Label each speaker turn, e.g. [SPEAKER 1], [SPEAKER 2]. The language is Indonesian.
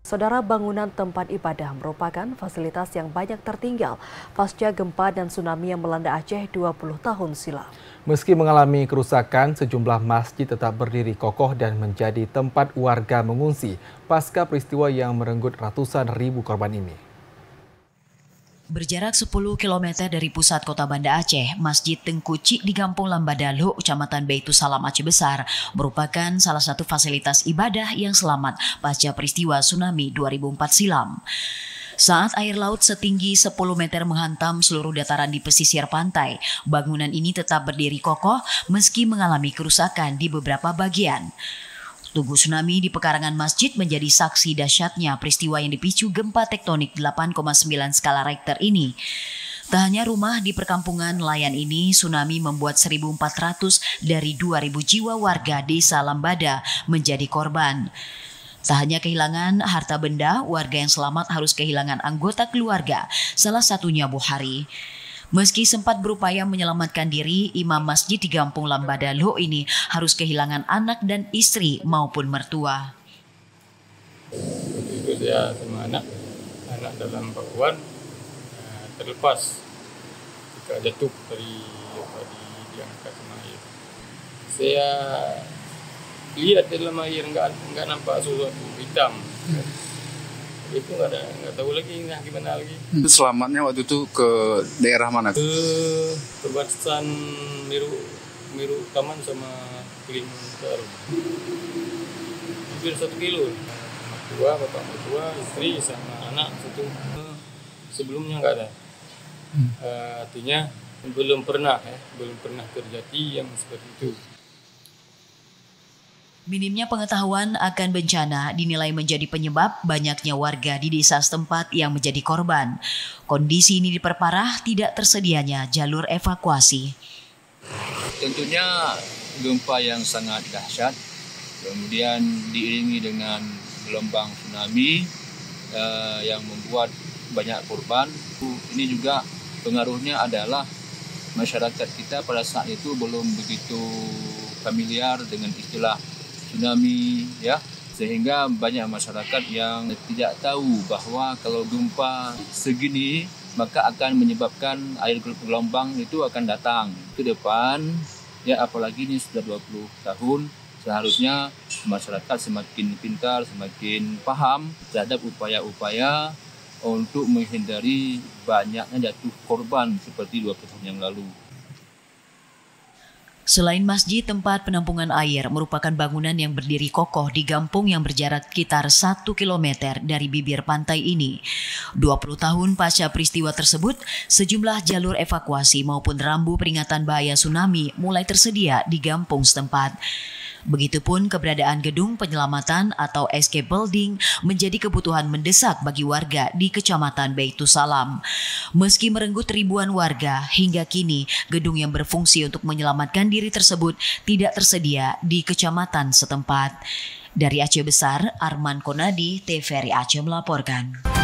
[SPEAKER 1] Saudara, bangunan tempat ibadah merupakan fasilitas yang banyak tertinggal pasca gempa dan tsunami yang melanda Aceh 20 tahun silam.
[SPEAKER 2] Meski mengalami kerusakan, sejumlah masjid tetap berdiri kokoh dan menjadi tempat warga mengungsi pasca peristiwa yang merenggut ratusan ribu korban ini.
[SPEAKER 3] Berjarak 10 km dari pusat kota Banda Aceh, Masjid Tengku Cik di Kampung Lambadalo, Kecamatan Baitusalam Aceh Besar, merupakan salah satu fasilitas ibadah yang selamat pasca peristiwa tsunami 2004 silam. Saat air laut setinggi 10 meter menghantam seluruh dataran di pesisir pantai, bangunan ini tetap berdiri kokoh meski mengalami kerusakan di beberapa bagian. Tugu tsunami di pekarangan masjid menjadi saksi dahsyatnya peristiwa yang dipicu gempa tektonik 8,9 skala Richter ini. Tak hanya rumah di perkampungan nelayan ini, tsunami membuat 1.400 dari 2.000 jiwa warga desa Lambada menjadi korban. Tak hanya kehilangan harta benda, warga yang selamat harus kehilangan anggota keluarga, salah satunya Buhari. Meski sempat berupaya menyelamatkan diri, imam masjid di Kampung Lambadalo ini harus kehilangan anak dan istri maupun mertua.
[SPEAKER 4] Itu saya sama anak dalam bauan terlepas ketika jatuh dari diangkat sama air. Saya lihat dalam air nggak nampak sesuatu hitam. Itu nggak tahu lagi gimana lagi.
[SPEAKER 5] Selamatnya waktu itu ke daerah mana?
[SPEAKER 4] Ke perbatasan Miru Taman sama Kalimantan. Hampir 1 kilo. Bapak mertua, istri sama anak satu. Sebelumnya nggak ada. Artinya belum pernah terjadi yang seperti itu.
[SPEAKER 3] Minimnya pengetahuan akan bencana dinilai menjadi penyebab banyaknya warga di desa setempat yang menjadi korban. Kondisi ini diperparah tidak tersedianya jalur evakuasi.
[SPEAKER 5] Tentunya gempa yang sangat dahsyat, kemudian diiringi dengan gelombang tsunami yang membuat banyak korban. Ini juga pengaruhnya adalah masyarakat kita pada saat itu belum begitu familiar dengan istilah tsunami, ya, sehingga banyak masyarakat yang tidak tahu bahwa kalau gempa segini maka akan menyebabkan air gelombang itu akan datang ke depan, ya, apalagi ini sudah 20 tahun. Seharusnya masyarakat semakin pintar, semakin paham terhadap upaya-upaya untuk menghindari banyaknya jatuh korban seperti 20 tahun yang lalu.
[SPEAKER 3] Selain masjid, tempat penampungan air merupakan bangunan yang berdiri kokoh di kampung yang berjarak sekitar 1 km dari bibir pantai ini. 20 tahun pasca peristiwa tersebut, sejumlah jalur evakuasi maupun rambu peringatan bahaya tsunami mulai tersedia di kampung setempat. Begitupun keberadaan gedung penyelamatan atau escape building menjadi kebutuhan mendesak bagi warga di Kecamatan Baitusalam. Meski merenggut ribuan warga, hingga kini gedung yang berfungsi untuk menyelamatkan diri tersebut tidak tersedia di kecamatan setempat. Dari Aceh Besar, Arman Konadi, TVRI Aceh melaporkan.